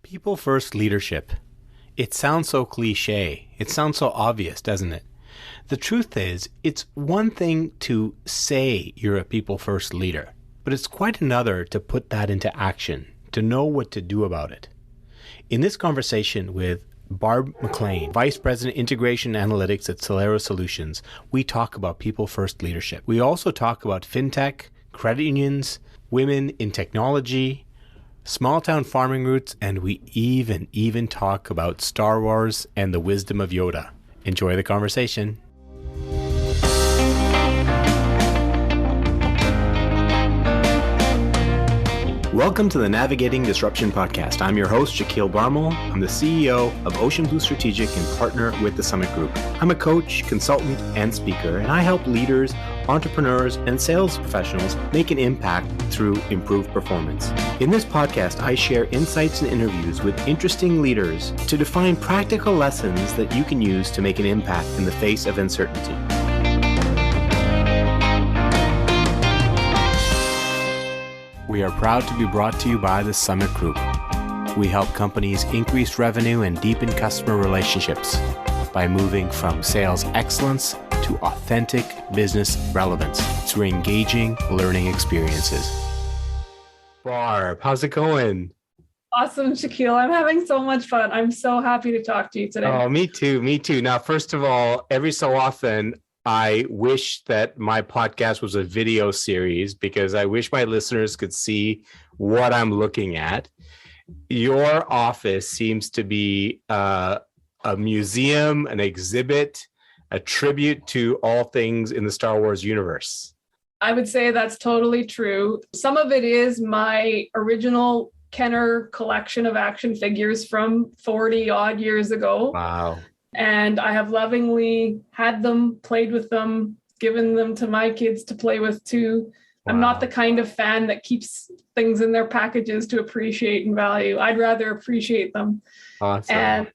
People first leadership. It sounds so cliché. It sounds so obvious, doesn't it? The truth is, it's one thing to say you're a people first leader, but it's quite another to put that into action, to know what to do about it. In this conversation with Barb MacLean, Vice President Integration Analytics at Celero Solutions, we talk about people first leadership. We also talk about FinTech, credit unions, women in technology, small town farming routes, and we even talk about Star Wars and the wisdom of Yoda. Enjoy the conversation. Welcome to the Navigating Disruption podcast. I'm your host, Shaquille Barmel. I'm the CEO of Ocean Blue Strategic and partner with the Summit Group. I'm a coach, consultant, and speaker, and I help leaders, entrepreneurs, and sales professionals make an impact through improved performance. In this podcast, I share insights and interviews with interesting leaders to define practical lessons that you can use to make an impact in the face of uncertainty. We are proud to be brought to you by the Summit Group. We help companies increase revenue and deepen customer relationships by moving from sales excellence to authentic business relevance through engaging learning experiences. Barb, how's it going? Awesome, Shaquille. I'm having so much fun. I'm so happy to talk to you today. Oh, me too. Now, first of all, every so often, I wish that my podcast was a video series because I wish my listeners could see what I'm looking at. Your office seems to be a museum, an exhibit, a tribute to all things in the Star Wars universe. I would say that's totally true. Some of it is my original Kenner collection of action figures from 40 odd years ago. Wow. And I have lovingly had them, played with them, given them to my kids to play with too. Wow. I'm not the kind of fan that keeps things in their packages to appreciate and value. I'd rather appreciate them. Awesome. And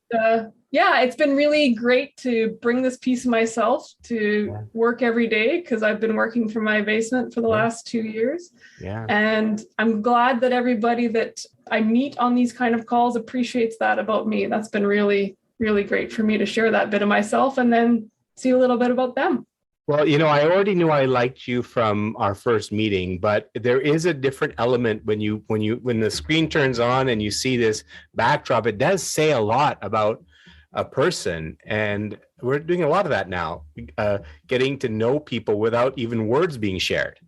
it's been really great to bring this piece myself to work every day because I've been working from my basement for the last 2 years. Yeah. And I'm glad that everybody that I meet on these kind of calls appreciates that about me. That's been really great for me to share that bit of myself and then see a little bit about them. Well, I already knew I liked you from our first meeting, but there is a different element when the screen turns on and you see this backdrop. It does say a lot about a person, and we're doing a lot of that now, getting to know people without even words being shared.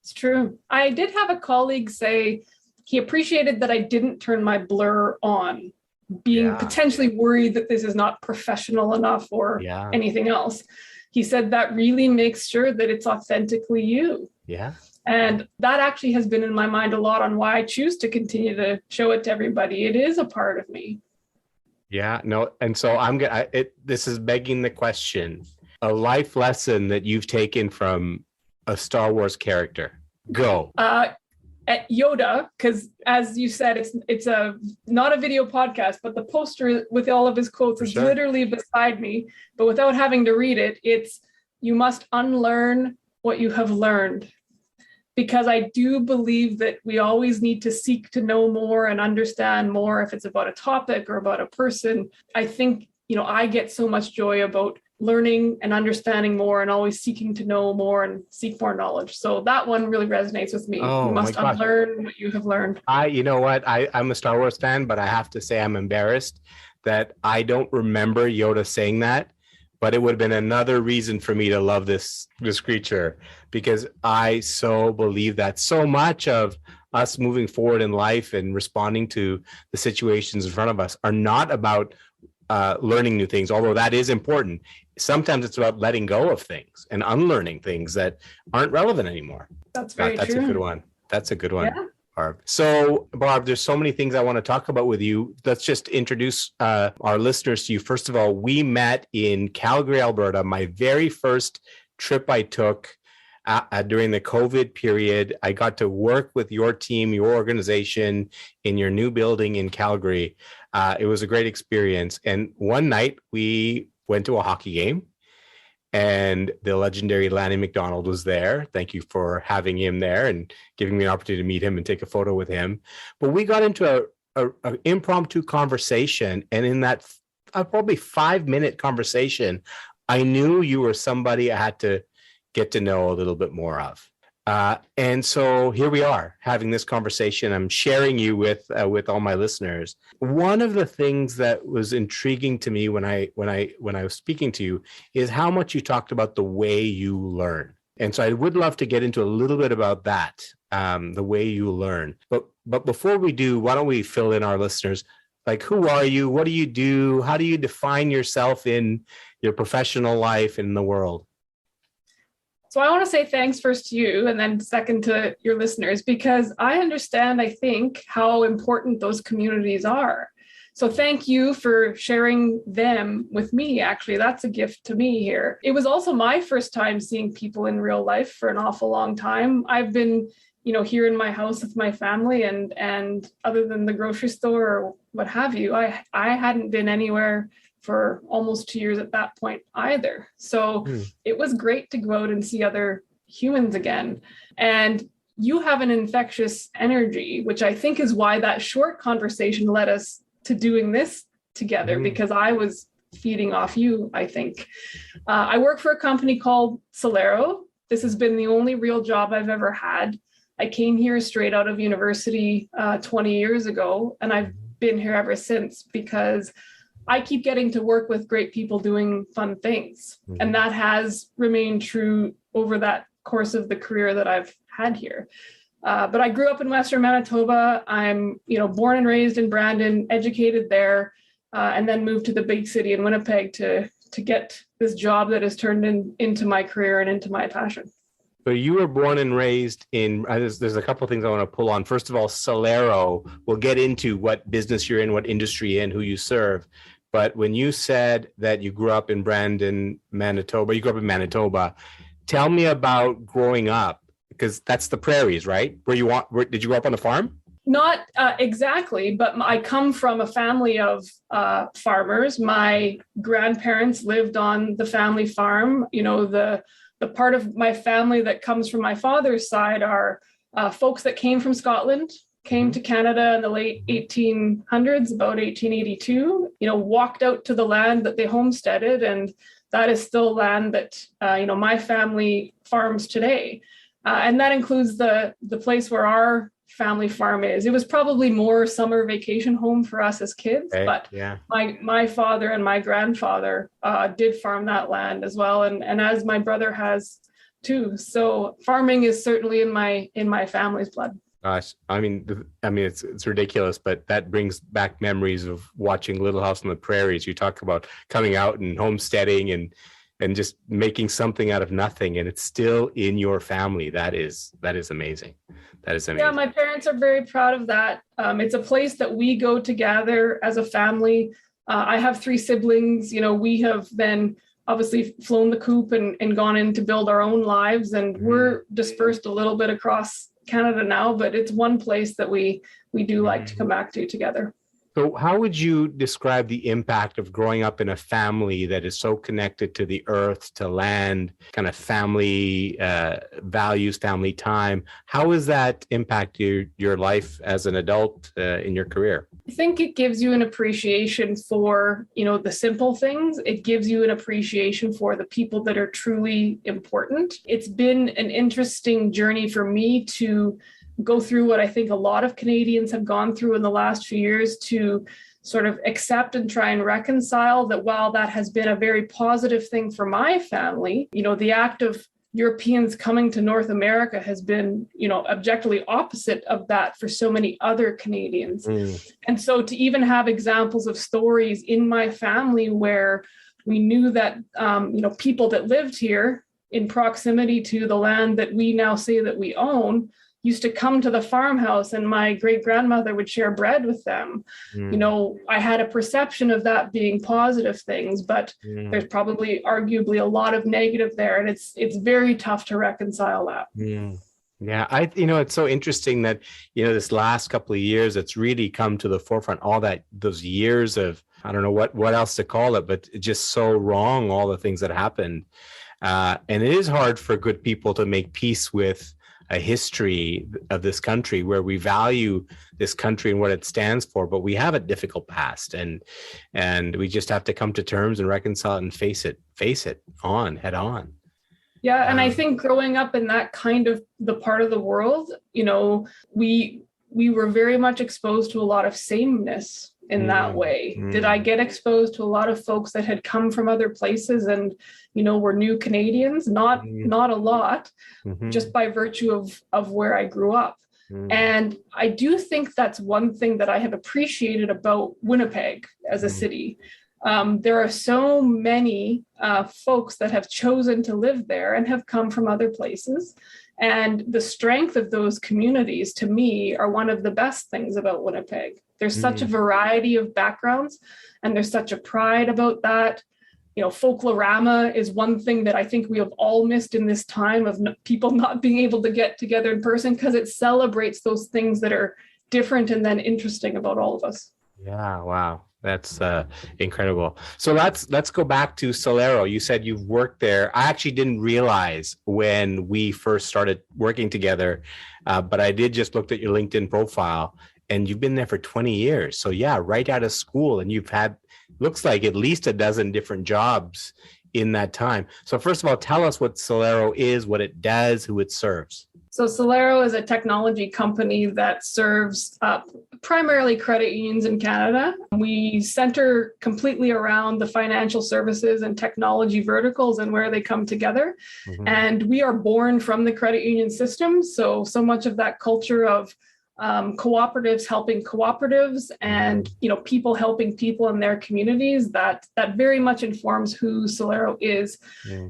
It's true. I did have a colleague say he appreciated that I didn't turn my blur on, being potentially worried that this is not professional enough or anything else. He said that really makes sure that it's authentically you. Yeah. And that actually has been in my mind a lot on why I choose to continue to show it to everybody. It is a part of me. Yeah, no. And so this is begging the question, a life lesson that you've taken from a Star Wars character. Go. At Yoda, because as you said, it's not a video podcast, but the poster with all of his quotes is literally beside me. But without having to read it, it's you must unlearn what you have learned. Because I do believe that we always need to seek to know more and understand more if it's about a topic or about a person. I think, I get so much joy about learning and understanding more and always seeking to know more and seek more knowledge. So that one really resonates with me. Oh, you must unlearn what you have learned. I'm a Star Wars fan, but I have to say I'm embarrassed that I don't remember Yoda saying that, but it would have been another reason for me to love this creature, because I so believe that so much of us moving forward in life and responding to the situations in front of us are not about learning new things, although that is important. Sometimes it's about letting go of things and unlearning things that aren't relevant anymore. That's true. That's a good one. That's a good one, yeah. Barb. So, Barb, there's so many things I want to talk about with you. Let's just introduce our listeners to you. First of all, we met in Calgary, Alberta, my very first trip I took during the COVID period. I got to work with your team, your organization in your new building in Calgary. It was a great experience. And one night we went to a hockey game and the legendary Lanny McDonald was there. Thank you for having him there and giving me an opportunity to meet him and take a photo with him. But we got into a impromptu conversation, and in that probably 5-minute conversation, I knew you were somebody I had to get to know a little bit more of. And so here we are having this conversation. I'm sharing you with all my listeners. One of the things that was intriguing to me when I was speaking to you is how much you talked about the way you learn. And so I would love to get into a little bit about that, the way you learn. But before we do, why don't we fill in our listeners? Like, who are you? What do you do? How do you define yourself in your professional life in the world? So I want to say thanks first to you, and then second to your listeners, because I understand, I think, how important those communities are. So thank you for sharing them with me. Actually, that's a gift to me here. It was also my first time seeing people in real life for an awful long time. I've been, here in my house with my family, and other than the grocery store or what have you, I hadn't been anywhere for almost 2 years at that point either. So it was great to go out and see other humans again. And you have an infectious energy, which I think is why that short conversation led us to doing this together, because I was feeding off you, I think. I work for a company called Celero. This has been the only real job I've ever had. I came here straight out of university 20 years ago, and I've been here ever since because I keep getting to work with great people doing fun things. And that has remained true over that course of the career that I've had here. But I grew up in Western Manitoba. I'm, born and raised in Brandon, educated there, and then moved to the big city in Winnipeg to get this job that has turned into my career and into my passion. So you were born and raised in, there's a couple of things I want to pull on. First of all, Celero, we'll get into what business you're in, what industry you're in, who you serve. But when you said that you grew up in Brandon, Manitoba, tell me about growing up, because that's the prairies, right? Did you grow up on a farm? Not exactly, but I come from a family of farmers. My grandparents lived on the family farm. The part of my family that comes from my father's side are folks that came from Scotland, came to Canada in the late 1800s, about 1882, walked out to the land that they homesteaded. And that is still land that, my family farms today. And that includes the place where our family farm is. It was probably more summer vacation home for us as kids, but my father and my grandfather did farm that land as well. And as my brother has too. So farming is certainly in my family's blood. Gosh, I mean, it's ridiculous, but that brings back memories of watching Little House on the Prairies. You talk about coming out and homesteading and just making something out of nothing, and it's still in your family. That is amazing. That is amazing. Yeah, my parents are very proud of that. It's a place that we go to gather as a family. I have 3 siblings. We have then obviously flown the coop and gone in to build our own lives, and we're dispersed a little bit across Canada now, but it's one place that we do like to come back to together. So how would you describe the impact of growing up in a family that is so connected to the earth, to land, kind of family values, family time? How has that impacted your life as an adult in your career? I think it gives you an appreciation for, the simple things. It gives you an appreciation for the people that are truly important. It's been an interesting journey for me to go through what I think a lot of Canadians have gone through in the last few years, to sort of accept and try and reconcile that while that has been a very positive thing for my family, the act of Europeans coming to North America has been, objectively opposite of that for so many other Canadians. And so to even have examples of stories in my family where we knew that, people that lived here in proximity to the land that we now say that we own used to come to the farmhouse, and my great grandmother would share bread with them. I had a perception of that being positive things, but there's probably arguably a lot of negative there. And it's very tough to reconcile that. Yeah, it's so interesting that, this last couple of years, it's really come to the forefront, those years of, I don't know what else to call it, but it's just so wrong, all the things that happened. And it is hard for good people to make peace with a history of this country where we value this country and what it stands for, but we have a difficult past, and we just have to come to terms and reconcile it and face it head on. Yeah, and I think growing up in that kind of the part of the world, we were very much exposed to a lot of sameness in that way. Did I get exposed to a lot of folks that had come from other places and, were new Canadians? Not a lot, just by virtue of where I grew up. And I do think that's one thing that I have appreciated about Winnipeg as a city. There are so many folks that have chosen to live there and have come from other places. And the strength of those communities, to me, are one of the best things about Winnipeg. There's such a variety of backgrounds, and there's such a pride about that. Folklorama is one thing that I think we have all missed in this time of people not being able to get together in person, because it celebrates those things that are different and then interesting about all of us. Yeah, wow. That's incredible. So let's go back to Celero. You said you've worked there. I actually didn't realize when we first started working together, but I did just look at your LinkedIn profile, and you've been there for 20 years. So yeah, right out of school, and you've had, looks like at least a dozen different jobs in that time. So first of all, tell us what Celero is, what it does, who it serves. So Celero is a technology company that serves primarily credit unions in Canada. We center completely around the financial services and technology verticals and where they come together. And we are born from the credit union system. So much of that culture of cooperatives helping cooperatives and people helping people in their communities, that very much informs who Celero is.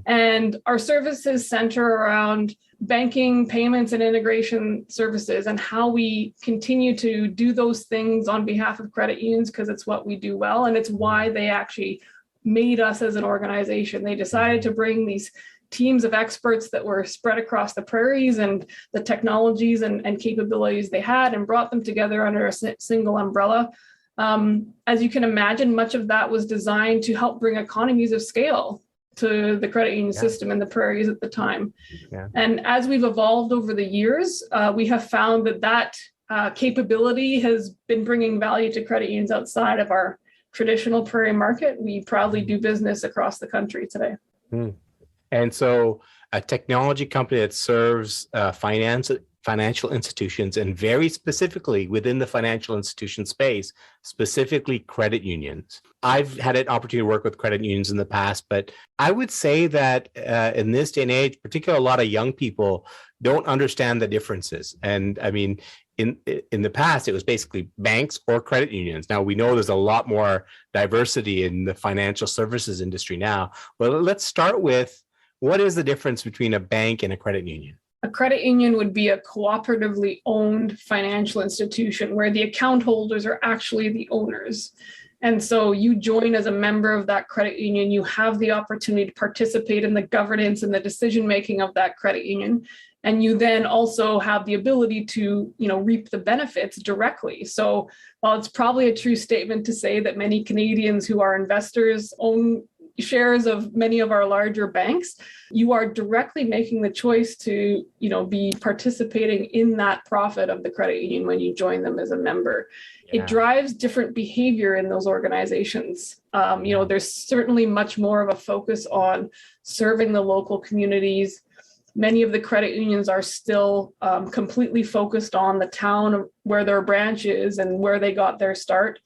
And our services center around banking, payments, and integration services, and how we continue to do those things on behalf of credit unions, because it's what we do well, and it's why they actually made us as an organization. They decided to bring these teams of experts that were spread across the prairies and the technologies and capabilities they had, and brought them together under a single umbrella. As you can imagine, much of that was designed to help bring economies of scale to the credit union system in the prairies at the time. And as we've evolved over the years, we have found that capability has been bringing value to credit unions outside of our traditional prairie market. We proudly do business across the country today. And so a technology company that serves financial institutions, and very specifically within the financial institution space, specifically credit unions. I've had an opportunity to work with credit unions in the past, but I would say that in this day and age, particularly a lot of young people don't understand the differences. And I mean, in the past, it was basically banks or credit unions. Now we know there's a lot more diversity in the financial services industry now. But let's start with, what is the difference between a bank and a credit union? A credit union would be a cooperatively owned financial institution where the account holders are actually the owners. And so you join as a member of that credit union, you have the opportunity to participate in the governance and the decision-making of that credit union. And you then also have the ability to, reap the benefits directly. So while it's probably a true statement to say that many Canadians who are investors own shares of many of our larger banks, you are directly making the choice to, be participating in that profit of the credit union when you join them as a member. It drives different behavior in those organizations. There's certainly much more of a focus on serving the local communities. Many of the credit unions are still completely focused on the town where their branch is and where they got their start.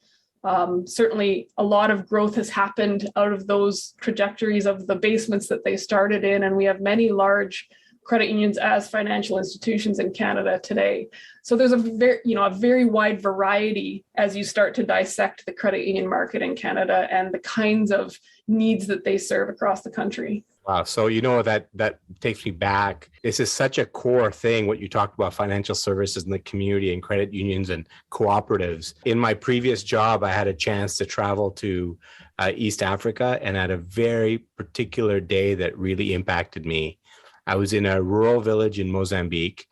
Certainly a lot of growth has happened out of those trajectories of the basements that they started in, and we have many large credit unions as financial institutions in Canada today. So there's a very wide variety as you start to dissect the credit union market in Canada and the kinds of needs that they serve across the country. Wow. So, that takes me back. This is such a core thing, what you talked about, financial services in the community and credit unions and cooperatives. In my previous job, I had a chance to travel to East Africa, and at a very particular day that really impacted me. I was in a rural village in Mozambique,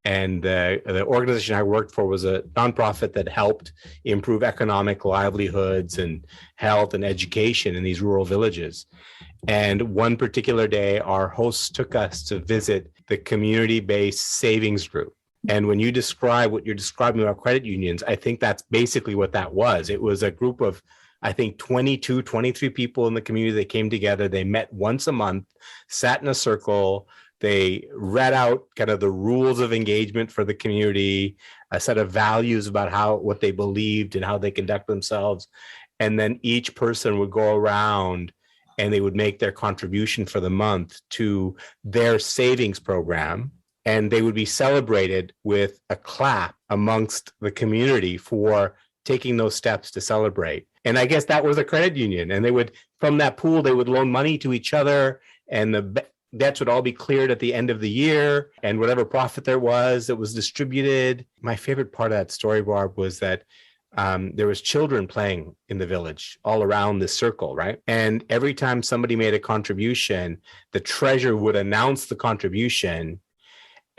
and the organization I worked for was a nonprofit that helped improve economic livelihoods and health and education in these rural villages. And one particular day, our hosts took us to visit the community-based savings group. And when you describe what you're describing about credit unions, I think that's basically what that was. It was a group of, I think, 22, 23 people in the community that came together. They met once a month, sat in a circle. They read out kind of the rules of engagement for the community, a set of values about what they believed and how they conduct themselves. And then each person would go around and they would make their contribution for the month to their savings program. And they would be celebrated with a clap amongst the community for taking those steps to celebrate. And I guess that was a credit union. And they would, from that pool, they would loan money to each other, and the debts would all be cleared at the end of the year, and whatever profit there was, it was distributed. My favorite part of that story, Barb, was that there was children playing in the village all around this circle, right? And every time somebody made a contribution, the treasurer would announce the contribution.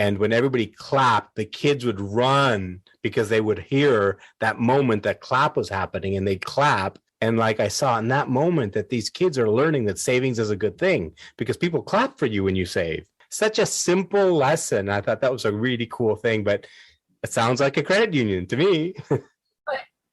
And when everybody clapped, the kids would run because they would hear that moment that clap was happening, and they'd clap. And like I saw in that moment that these kids are learning that savings is a good thing because people clap for you when you save. Such a simple lesson. I thought that was a really cool thing, but it sounds like a credit union to me.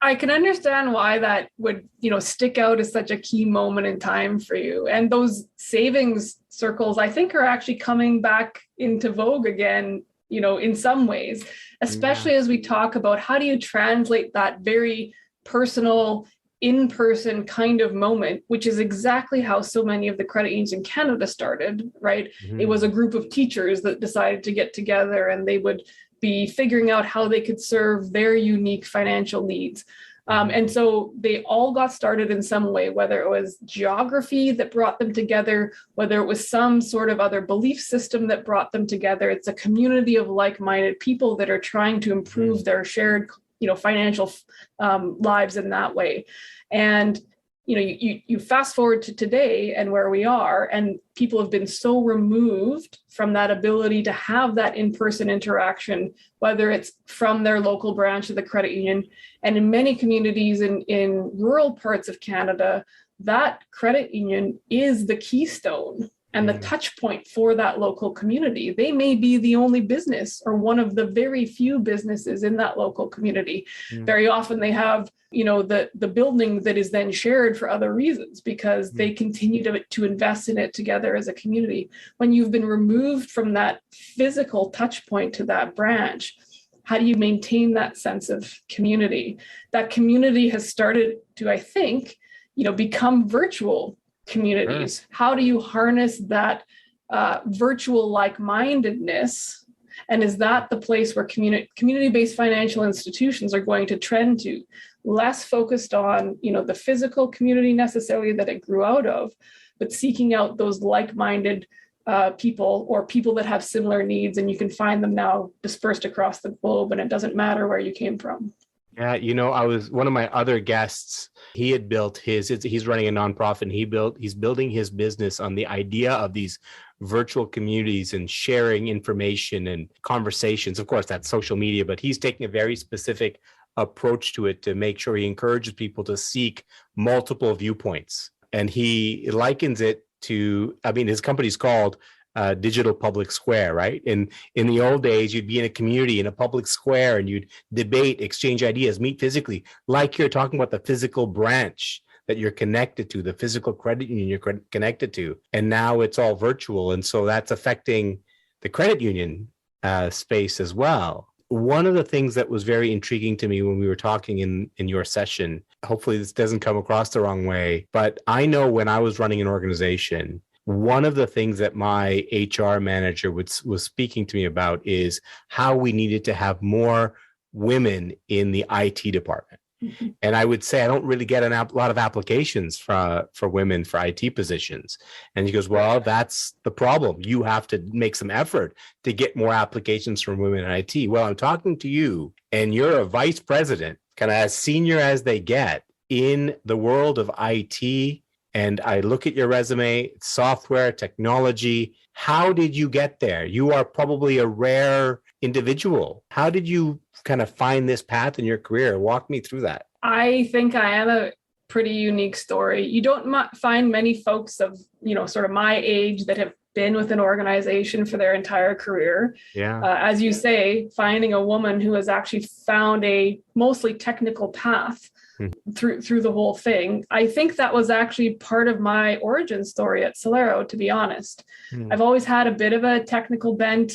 I can understand why that would, stick out as such a key moment in time for you. And those savings circles, I think, are actually coming back into vogue again, in some ways, especially as we talk about how do you translate that very personal, in-person kind of moment, which is exactly how so many of the credit unions in Canada started, right? It was a group of teachers that decided to get together, and they would be figuring out how they could serve their unique financial needs. And so they all got started in some way, whether it was geography that brought them together, whether it was some sort of other belief system that brought them together. It's a community of like-minded people that are trying to improve their shared, financial lives in that way. And you fast forward to today and where we are, and people have been so removed from that ability to have that in-person interaction, whether it's from their local branch of the credit union. And in many communities in rural parts of Canada, that credit union is the keystone and the touch point for that local community. They may be the only business or one of the very few businesses in that local community. Very often they have, the building that is then shared for other reasons because they continue to invest in it together as a community. When you've been removed from that physical touch point to that branch, how do you maintain that sense of community? That community has started to, I think, become virtual communities. How do you harness that virtual like-mindedness? And is that the place where community-based financial institutions are going to trend to? Less focused on, the physical community necessarily that it grew out of, but seeking out those like-minded people or people that have similar needs, and you can find them now dispersed across the globe, and it doesn't matter where you came from. Yeah, I was one of my other guests. He had built he's running a nonprofit, and he's building his business on the idea of these virtual communities and sharing information and conversations. Of course, that's social media, but he's taking a very specific approach to it to make sure he encourages people to seek multiple viewpoints. And he likens it to, his company's called Digital Public Square, right? And in the old days, you'd be in a community, in a public square, and you'd debate, exchange ideas, meet physically, like you're talking about the physical branch that you're connected to, the physical credit union you're connected to. And now it's all virtual. And so that's affecting the credit union space as well. One of the things that was very intriguing to me when we were talking in your session, hopefully this doesn't come across the wrong way, but I know when I was running an organization, one of the things that my HR manager was speaking to me about is how we needed to have more women in the IT department. And I would say I don't really get a lot of applications for women for IT positions. And he goes, well, that's the problem. You have to make some effort to get more applications from women in IT. Well, I'm talking to you, and you're a vice president, kind of as senior as they get in the world of IT. And I look at your resume, software, technology. How did you get there? You are probably a rare individual. How did you kind of find this path in your career? Walk me through that. I think I am a pretty unique story. You don't find many folks of, sort of my age that have been with an organization for their entire career. Yeah. As you say, finding a woman who has actually found a mostly technical path through the whole thing. I think that was actually part of my origin story at Celero, to be honest. I've always had a bit of a technical bent.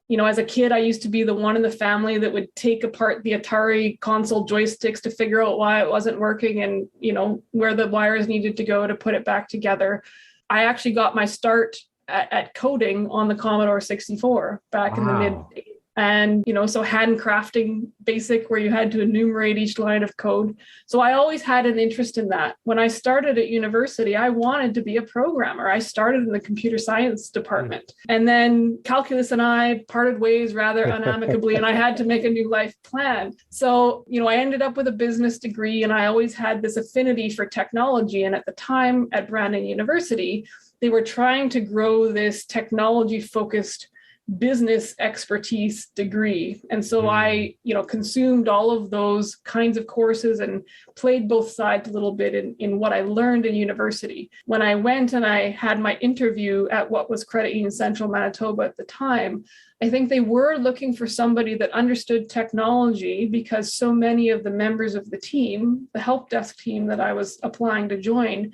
You know, as a kid, I used to be the one in the family that would take apart the Atari console joysticks to figure out why it wasn't working and, you know, where the wires needed to go to put it back together. I actually got my start at coding on the Commodore 64 back in the mid. And, you know, so handcrafting basic where you had to enumerate each line of code. So I always had an interest in that. When I started at university, I wanted to be a programmer. I started in the computer science department. And then calculus and I parted ways rather unamicably, and I had to make a new life plan. So, you know, I ended up with a business degree, and I always had this affinity for technology. And at the time at Brandon University, they were trying to grow this technology-focused business expertise degree. And so I, you know, consumed all of those kinds of courses and played both sides a little bit in what I learned in university. When I went and I had my interview at what was Credit Union Central Manitoba at the time, I think they were looking for somebody that understood technology because so many of the members of the team, the help desk team that I was applying to join,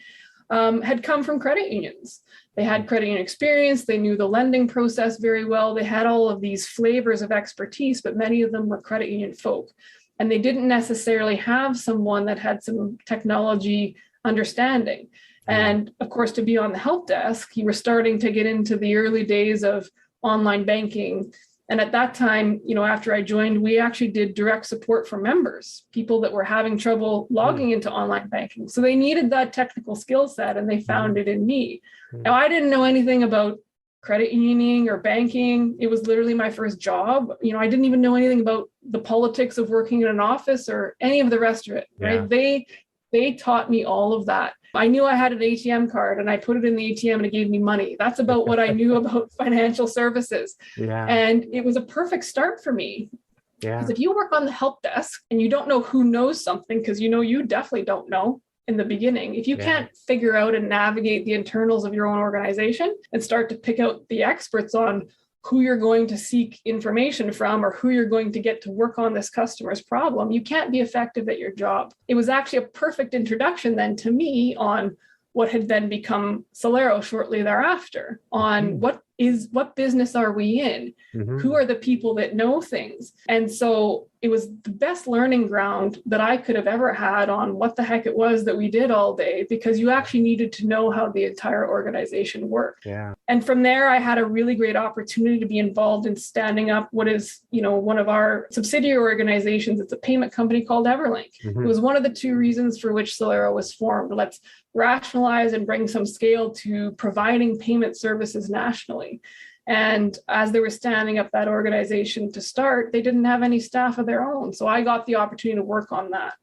had come from credit unions. They had credit union experience. They knew the lending process very well. They had all of these flavors of expertise, but many of them were credit union folk. And they didn't necessarily have someone that had some technology understanding. And of course, to be on the help desk, you were starting to get into the early days of online banking. And at that time, you know, after I joined, we actually did direct support for members, people that were having trouble logging into online banking. So they needed that technical skill set, and they found it in me. Now, I didn't know anything about credit unioning or banking. It was literally my first job. You know, I didn't even know anything about the politics of working in an office or any of the rest of it, right? They taught me all of that. I knew I had an ATM card and I put it in the ATM and it gave me money. That's about what I knew about financial services. And it was a perfect start for me. Because if you work on the help desk and you don't know who knows something, because you know you definitely don't know in the beginning, if you can't figure out and navigate the internals of your own organization and start to pick out the experts on who you're going to seek information from or who you're going to get to work on this customer's problem, you can't be effective at your job. It was actually a perfect introduction then to me on what had then become Celero shortly thereafter, on what business are we in? Who are the people that know things? And so it was the best learning ground that I could have ever had on what the heck it was that we did all day, because you actually needed to know how the entire organization worked. And from there, I had a really great opportunity to be involved in standing up what is, you know, one of our subsidiary organizations. It's a payment company called Everlink. It was one of the two reasons for which Celero was formed. Let's rationalize and bring some scale to providing payment services nationally. And as they were standing up that organization to start, they didn't have any staff of their own. So I got the opportunity to work on that.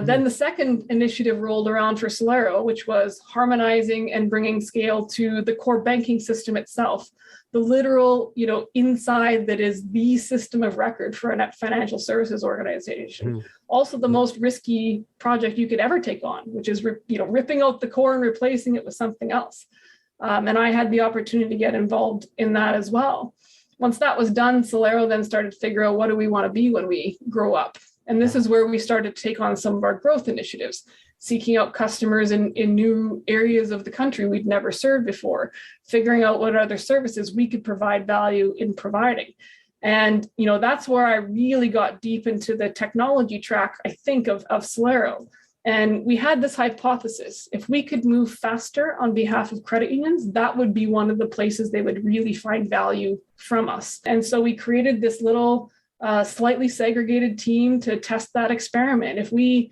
Then the second initiative rolled around for Celero, which was harmonizing and bringing scale to the core banking system itself, the literal, you know, inside that is the system of record for a financial services organization. Also, the most risky project you could ever take on, which is, ripping out the core and replacing it with something else. And I had the opportunity to get involved in that as well. Once that was done, Celero then started to figure out, what do we want to be when we grow up? And this is where we started to take on some of our growth initiatives, seeking out customers in new areas of the country we'd never served before, figuring out what other services we could provide value in providing. And, you know, that's where I really got deep into the technology track, I think, of Celero. And we had this hypothesis: if we could move faster on behalf of credit unions, that would be one of the places they would really find value from us. And so we created this little slightly segregated team to test that experiment. If we,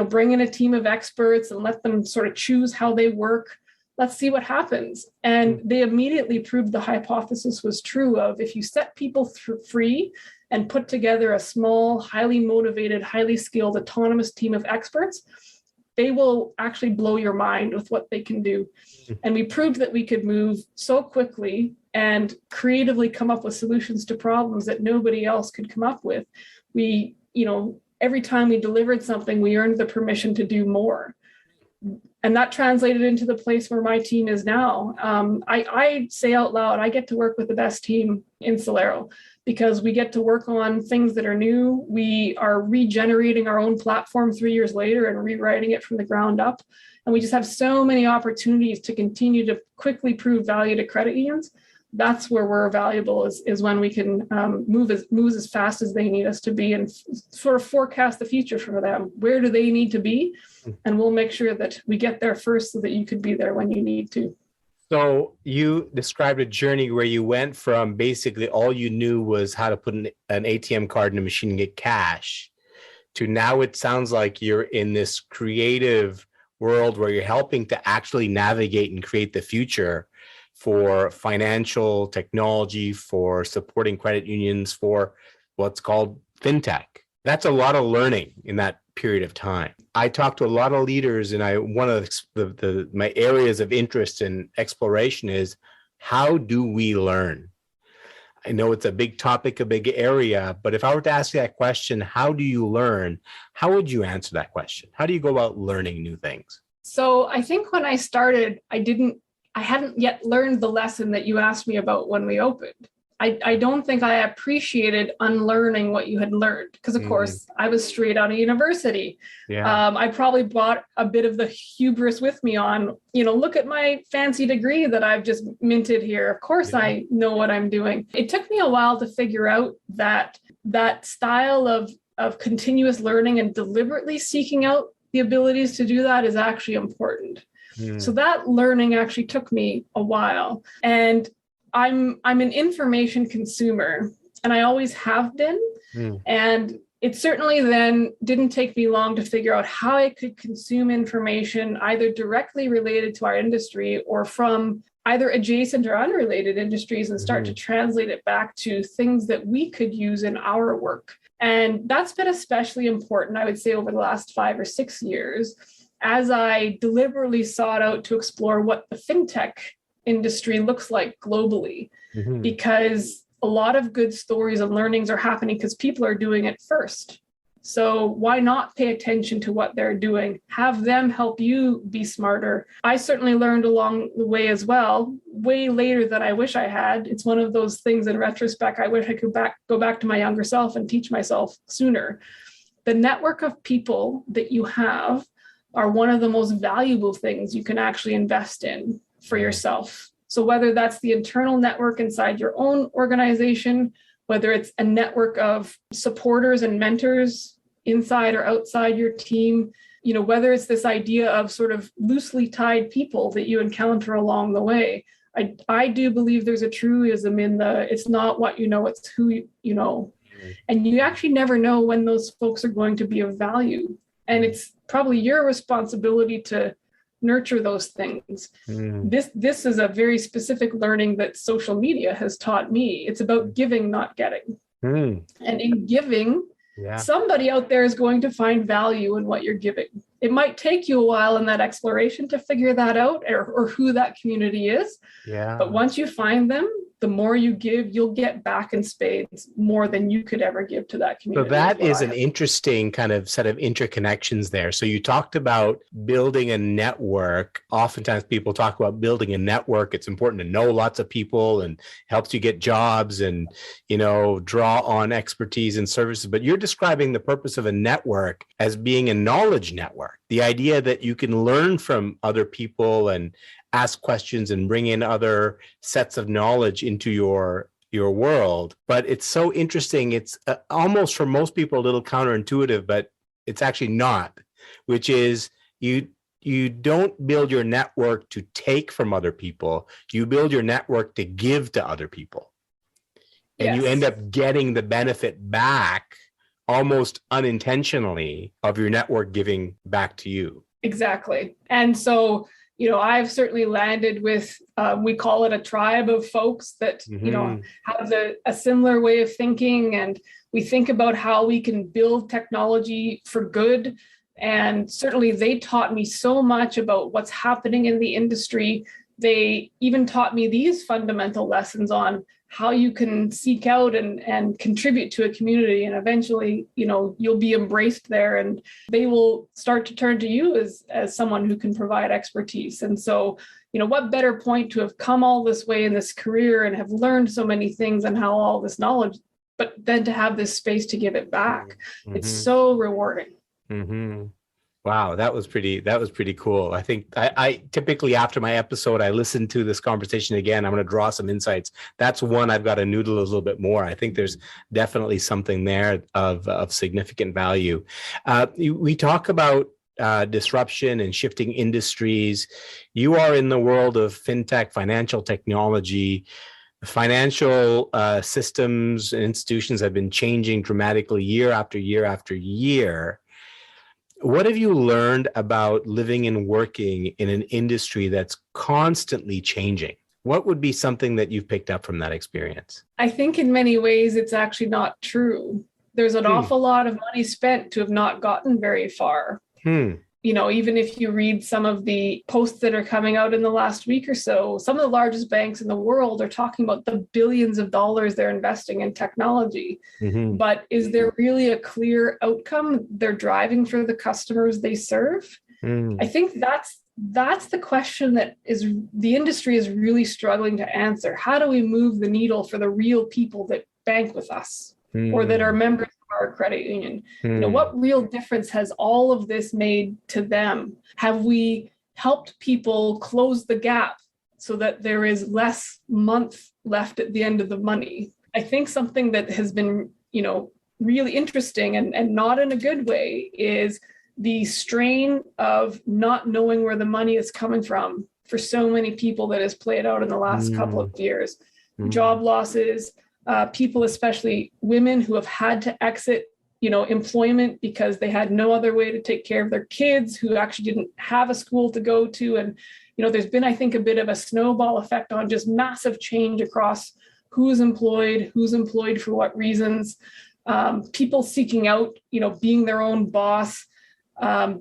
bring in a team of experts and let them sort of choose how they work, let's see what happens. And they immediately proved the hypothesis was true of, if you set people free and put together a small, highly motivated, highly skilled, autonomous team of experts, they will actually blow your mind with what they can do. And we proved that we could move so quickly and creatively come up with solutions to problems that nobody else could come up with. We, every time we delivered something, we earned the permission to do more. And that translated into the place where my team is now. I say out loud, I get to work with the best team in Celero because we get to work on things that are new. We are regenerating our own platform 3 years later and rewriting it from the ground up. And we just have so many opportunities to continue to quickly prove value to credit unions. That's where we're valuable is when we can move as fast as they need us to be and sort of forecast the future for them. Where do they need to be? And we'll make sure that we get there first so that you could be there when you need to. So you described a journey where you went from basically all you knew was how to put an ATM card in a machine and get cash to now it sounds like you're in this creative world where you're helping to actually navigate and create the future for financial technology, for supporting credit unions, for what's called FinTech. That's a lot of learning in that period of time. I talk to a lot of leaders, and one of my areas of interest and exploration is how do we learn? I know it's a big topic, a big area, but if I were to ask you that question, how do you learn? How would you answer that question? How do you go about learning new things? So I think when I started, I hadn't yet learned the lesson that you asked me about when we opened. I don't think I appreciated unlearning what you had learned because, of course, I was straight out of university. Yeah. I probably brought a bit of the hubris with me on, look at my fancy degree that I've just minted here. Of course, I know what I'm doing. It took me a while to figure out that style of continuous learning and deliberately seeking out the abilities to do that is actually important. So that learning actually took me a while. And I'm an information consumer, and I always have been. And it certainly then didn't take me long to figure out how I could consume information either directly related to our industry or from either adjacent or unrelated industries and start to translate it back to things that we could use in our work. And that's been especially important, I would say, over the last 5 or 6 years, as I deliberately sought out to explore what the FinTech industry looks like globally, because a lot of good stories and learnings are happening because people are doing it first. So why not pay attention to what they're doing? Have them help you be smarter. I certainly learned along the way as well, way later than I wish I had. It's one of those things in retrospect, I wish I could go back to my younger self and teach myself sooner. The network of people that you have are one of the most valuable things you can actually invest in for yourself. So whether that's the internal network inside your own organization, whether it's a network of supporters and mentors inside or outside your team, whether it's this idea of sort of loosely tied people that you encounter along the way. I do believe there's a truism in it's not what you know, it's who you know. And you actually never know when those folks are going to be of value. And it's probably your responsibility to nurture those things. This is a very specific learning that social media has taught me. It's about giving, not getting. And in giving, somebody out there is going to find value in what you're giving. It might take you a while in that exploration to figure that out or who that community is. But once you find them, the more you give, you'll get back in spades more than you could ever give to that community. So that is an interesting kind of set of interconnections there. So you talked about building a network. Oftentimes people talk about building a network. It's important to know lots of people and helps you get jobs and, draw on expertise and services. But you're describing the purpose of a network as being a knowledge network. The idea that you can learn from other people and ask questions and bring in other sets of knowledge into your world. But it's so interesting. It's almost for most people a little counterintuitive, but it's actually not, which is you don't build your network to take from other people. You build your network to give to other people. And you end up getting the benefit back almost unintentionally of your network giving back to you. Exactly. And so I've certainly landed with, we call it a tribe of folks that, have a similar way of thinking. And we think about how we can build technology for good. And certainly they taught me so much about what's happening in the industry. They even taught me these fundamental lessons on how you can seek out and contribute to a community. And eventually, you'll be embraced there, and they will start to turn to you as someone who can provide expertise. And so, what better point to have come all this way in this career and have learned so many things and how all this knowledge, but then to have this space to give it back. Mm-hmm. It's so rewarding. Mm-hmm. Wow, that was pretty cool. I think I typically, after my episode, I listen to this conversation again. I'm going to draw some insights. That's one I've got to noodle a little bit more. I think there's definitely something there of significant value. We talk about disruption and shifting industries. You are in the world of FinTech, financial technology. Financial systems and institutions have been changing dramatically year after year after year. What have you learned about living and working in an industry that's constantly changing? What would be something that you've picked up from that experience? I think in many ways it's actually not true. There's an awful lot of money spent to have not gotten very far. Even if you read some of the posts that are coming out in the last week or so, some of the largest banks in the world are talking about the billions of dollars they're investing in technology. Mm-hmm. But is there really a clear outcome they're driving for the customers they serve? I think that's the question that the industry is really struggling to answer. How do we move the needle for the real people that bank with us or that are members our credit union? What real difference has all of this made to them? Have we helped people close the gap so that there is less month left at the end of the money? I think something that has been, really interesting and not in a good way is the strain of not knowing where the money is coming from for so many people that has played out in the last couple of years. Job losses, people, especially women who have had to exit, employment because they had no other way to take care of their kids, who actually didn't have a school to go to. And, there's been, I think, a bit of a snowball effect on just massive change across who's employed for what reasons, people seeking out, being their own boss,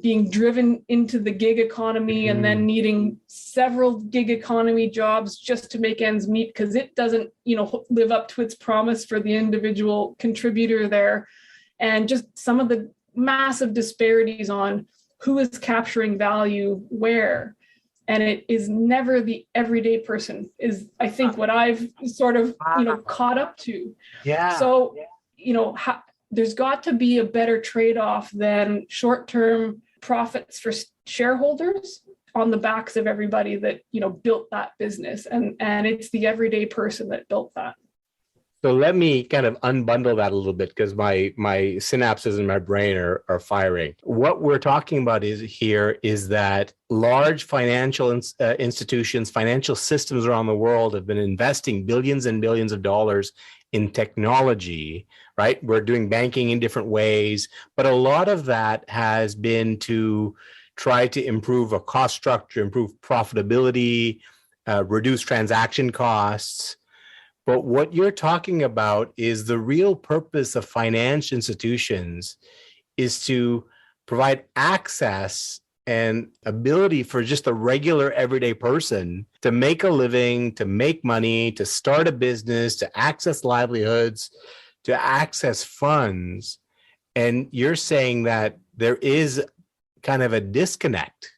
being driven into the gig economy and then needing several gig economy jobs just to make ends meet because it doesn't, live up to its promise for the individual contributor there. And just some of the massive disparities on who is capturing value where. And it is never the everyday person is, I think, what I've sort of, caught up to. Yeah. So, there's got to be a better trade-off than short-term profits for shareholders on the backs of everybody that, built that business. And it's the everyday person that built that. So let me kind of unbundle that a little bit because my synapses in my brain are firing. What we're talking about is that large financial institutions, financial systems around the world have been investing billions and billions of dollars in technology, right? We're doing banking in different ways, but a lot of that has been to try to improve a cost structure, improve profitability, reduce transaction costs. But what you're talking about is the real purpose of financial institutions is to provide access and ability for just a regular everyday person to make a living, to make money, to start a business, to access livelihoods, to access funds. And you're saying that there is kind of a disconnect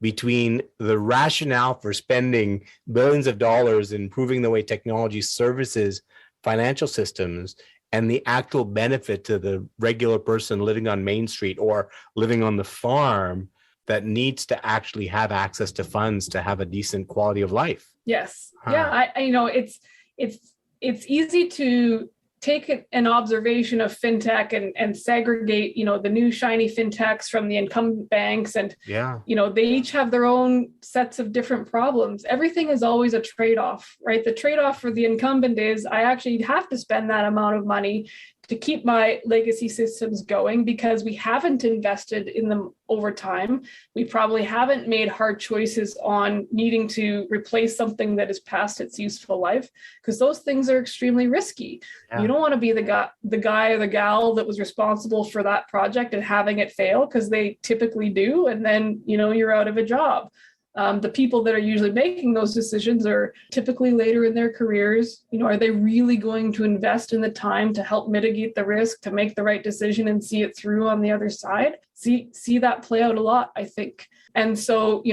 between the rationale for spending billions of dollars in improving the way technology services financial systems and the actual benefit to the regular person living on Main Street or living on the farm that needs to actually have access to funds to have a decent quality of life. Yes. Yeah. It's easy to take an observation of FinTech and segregate, the new shiny FinTechs from the incumbent banks. And, they each have their own sets of different problems. Everything is always a trade-off, right? The trade-off for the incumbent is I actually have to spend that amount of money to keep my legacy systems going because we haven't invested in them over time. We probably haven't made hard choices on needing to replace something that is past its useful life because those things are extremely risky. Yeah. You don't want to be the guy or the gal that was responsible for that project and having it fail because they typically do. And then, you're out of a job. The people that are usually making those decisions are typically later in their careers. Are they really going to invest in the time to help mitigate the risk, to make the right decision and see it through on the other side? See that play out a lot, I think. And so,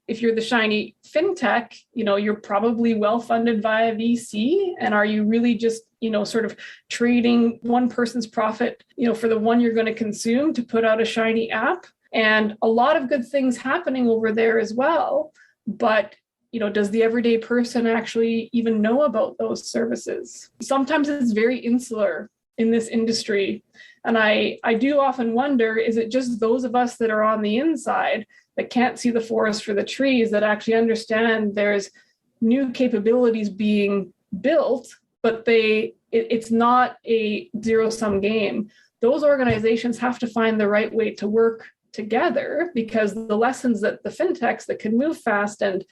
if you're the shiny FinTech, you're probably well-funded via VC. And are you really just, sort of trading one person's profit, for the one you're going to consume to put out a shiny app? And a lot of good things happening over there as well. But, does the everyday person actually even know about those services? Sometimes it's very insular in this industry. And I do often wonder, is it just those of us that are on the inside that can't see the forest for the trees, that actually understand there's new capabilities being built, but it's not a zero-sum game? Those organizations have to find the right way to work together, because the lessons that the fintechs that can move fast and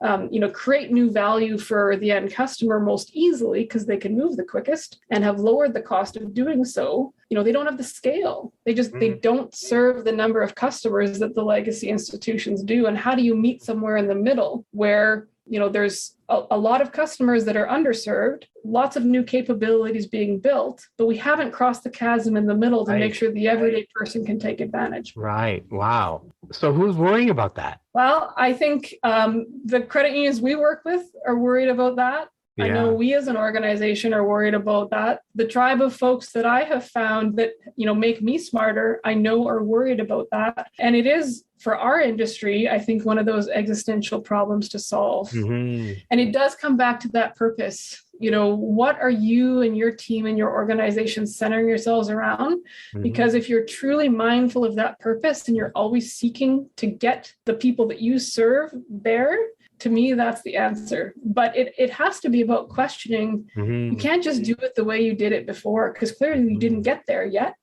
create new value for the end customer most easily, because they can move the quickest and have lowered the cost of doing so, they don't have the scale. They don't serve the number of customers that the legacy institutions do. And how do you meet somewhere in the middle where there's a lot of customers that are underserved, lots of new capabilities being built, but we haven't crossed the chasm in the middle to make sure the everyday person can take advantage. Right. Wow. So who's worrying about that? Well, I think the credit unions we work with are worried about that. Yeah. I know we as an organization are worried about that. The tribe of folks that I have found that, make me smarter, I know are worried about that. And it is, for our industry, I think one of those existential problems to solve. Mm-hmm. And it does come back to that purpose. What are you and your team and your organization centering yourselves around? Mm-hmm. Because if you're truly mindful of that purpose and you're always seeking to get the people that you serve there, to me, that's the answer. But it has to be about questioning. Mm-hmm. You can't just do it the way you did it before, because clearly you didn't get there yet.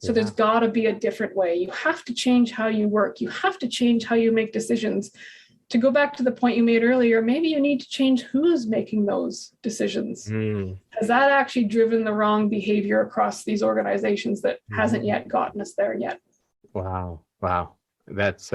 So there's got to be a different way. You have to change how you work. You have to change how you make decisions. To go back to the point you made earlier, maybe you need to change who's making those decisions. Has that actually driven the wrong behavior across these organizations that hasn't yet gotten us there yet? Wow. That's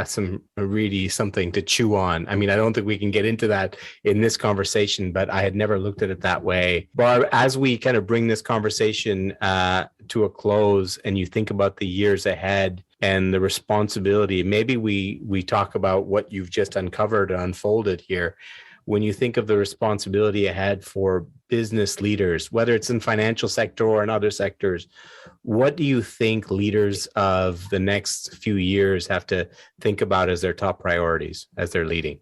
some really something to chew on. I mean, I don't think we can get into that in this conversation, but I had never looked at it that way. Barb, as we kind of bring this conversation to a close, and you think about the years ahead and the responsibility, maybe we talk about what you've just uncovered and unfolded here. When you think of the responsibility ahead for business leaders, whether it's in financial sector or in other sectors, what do you think leaders of the next few years have to think about as their top priorities as they're leading?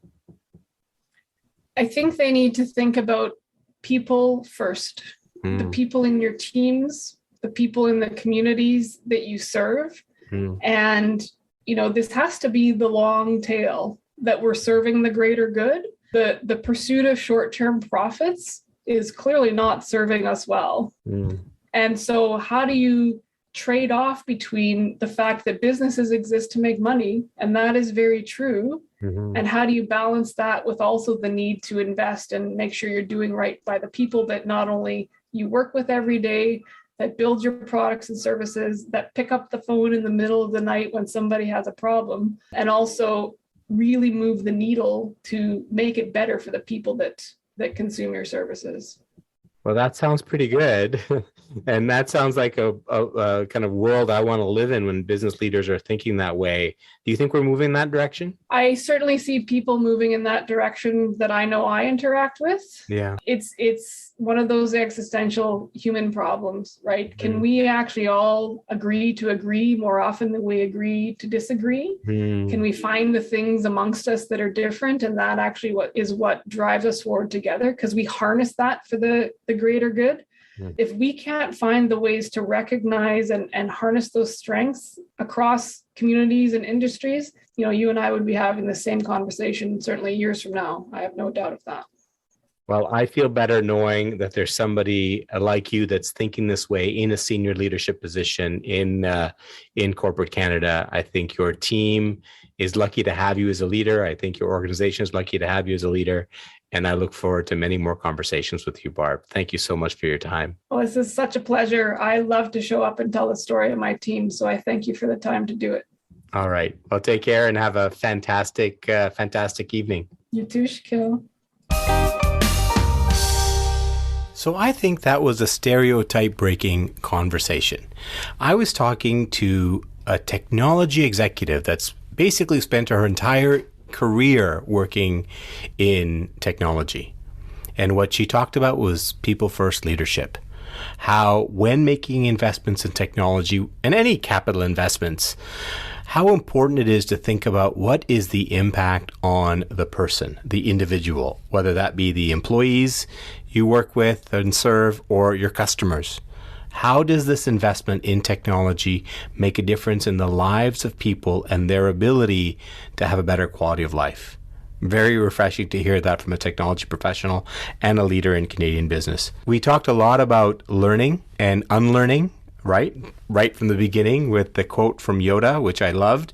I think they need to think about people first, the people in your teams, the people in the communities that you serve. And, this has to be the long tail, that we're serving the greater good. The pursuit of short-term profits is clearly not serving us well. And so how do you trade off between the fact that businesses exist to make money, and that is very true, and how do you balance that with also the need to invest and make sure you're doing right by the people that not only you work with every day, that build your products and services, that pick up the phone in the middle of the night when somebody has a problem, and also really move the needle to make it better for the people that consume your services. Well, that sounds pretty good. And that sounds like a kind of world I want to live in when business leaders are thinking that way. Do you think we're moving in that direction? I certainly see people moving in that direction that I know I interact with. Yeah. It's one of those existential human problems, right? Can we actually all agree to agree more often than we agree to disagree? Can we find the things amongst us that are different? And that actually what drives us forward together, because we harness that for the greater good. If we can't find the ways to recognize and harness those strengths across communities and industries, you and I would be having the same conversation certainly years from now. I have no doubt of that. Well, I feel better knowing that there's somebody like you that's thinking this way in a senior leadership position in corporate Canada. I think your team is lucky to have you as a leader. I think your organization is lucky to have you as a leader. And I look forward to many more conversations with you, Barb. Thank you so much for your time. Well, this is such a pleasure. I love to show up and tell the story of my team. So I thank you for the time to do it. All right. Well, take care and have a fantastic evening. You too, Shaquille. So I think that was a stereotype breaking conversation. I was talking to a technology executive that's basically spent her entire career working in technology. And what she talked about was people first leadership. How when making investments in technology and any capital investments, how important it is to think about what is the impact on the person, the individual, whether that be the employees you work with and serve or your customers. How does this investment in technology make a difference in the lives of people and their ability to have a better quality of life? Very refreshing to hear that from a technology professional and a leader in Canadian business. We talked a lot about learning and unlearning, right from the beginning with the quote from Yoda, which I loved.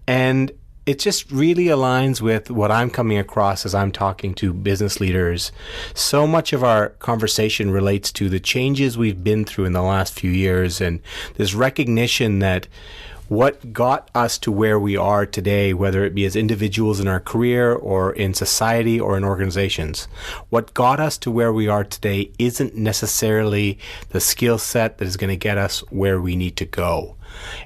And it just really aligns with what I'm coming across as I'm talking to business leaders. So much of our conversation relates to the changes we've been through in the last few years and this recognition that what got us to where we are today, whether it be as individuals in our career or in society or in organizations, what got us to where we are today isn't necessarily the skill set that is going to get us where we need to go.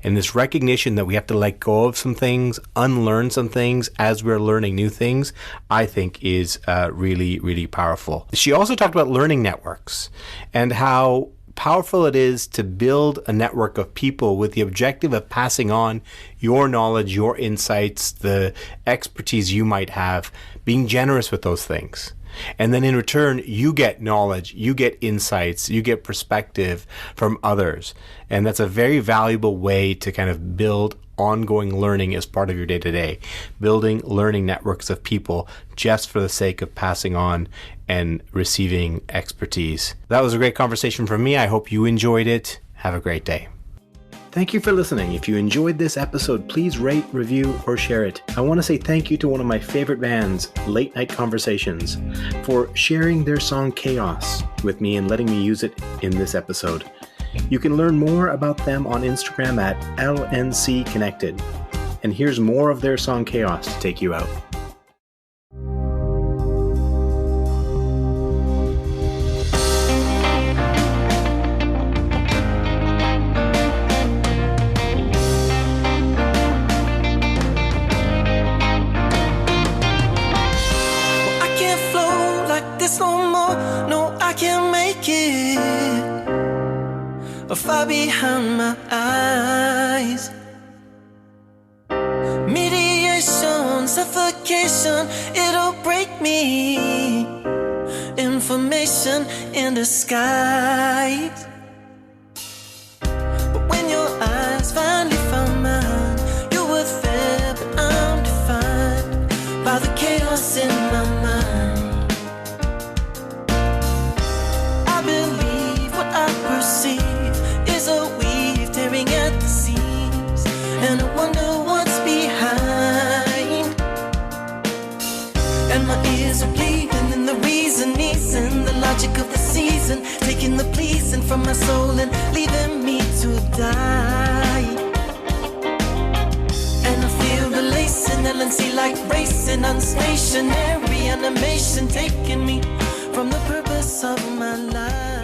And this recognition that we have to let go of some things, unlearn some things as we're learning new things, I think is really, really powerful. She also talked about learning networks and how powerful it is to build a network of people with the objective of passing on your knowledge, your insights, the expertise you might have, being generous with those things. And then in return, you get knowledge, you get insights, you get perspective from others. And that's a very valuable way to kind of build ongoing learning as part of your day-to-day, building learning networks of people just for the sake of passing on and receiving expertise. That was a great conversation for me. I hope you enjoyed it. Have a great day. Thank you for listening. If you enjoyed this episode, please rate, review, or share it. I want to say thank you to one of my favorite bands, Late Night Conversations, for sharing their song Chaos with me and letting me use it in this episode. You can learn more about them on Instagram at LNC Connected. And here's more of their song Chaos to take you out. Far behind my eyes, mediation, suffocation, it'll break me. Information in disguise. But when your eyes finally found mine, you were there, but I'm defined by the chaos in my mind. I believe what I perceive is a weave tearing at the seams, and I wonder what's behind. And my ears are bleeding, and the reason isn't the logic of the season, taking the pleasing from my soul and leaving me to die. And I feel the lacing, LNC like racing, unstationary animation taking me from the purpose of my life.